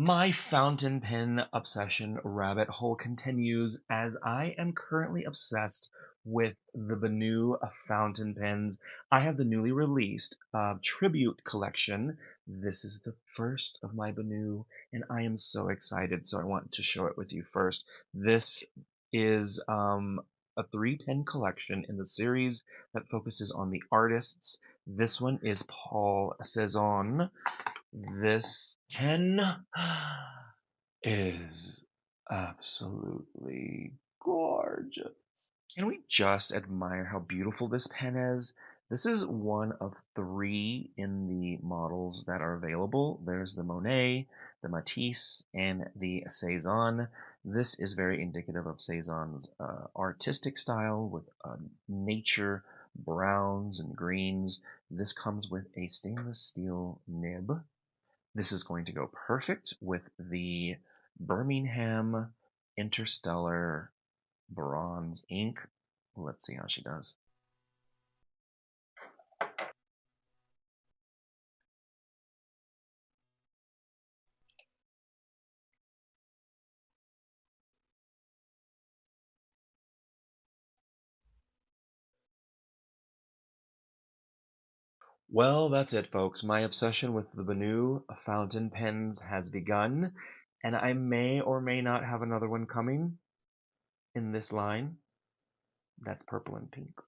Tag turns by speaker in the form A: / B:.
A: My fountain pen obsession rabbit hole continues as I am currently obsessed with the Benu fountain pens. I have the newly released tribute collection. This is the first of my Benu, and I am so excited. So I want to show it with you first. This is a 3 pen collection in the series that focuses on the artists. This one is Paul Cezanne. This pen is absolutely gorgeous. Can we just admire how beautiful this pen is? This is one of 3 in the models that are available. There's the Monet, the Matisse, and the Cezanne. This is very indicative of Cezanne's artistic style with nature browns and greens. This comes with a stainless steel nib. This is going to go perfect with the Birmingham Interstellar Bronze ink. Let's see how she does. Well, that's it, folks. My obsession with the Benu fountain pens has begun, and I may or may not have another one coming in this line. That's purple and pink.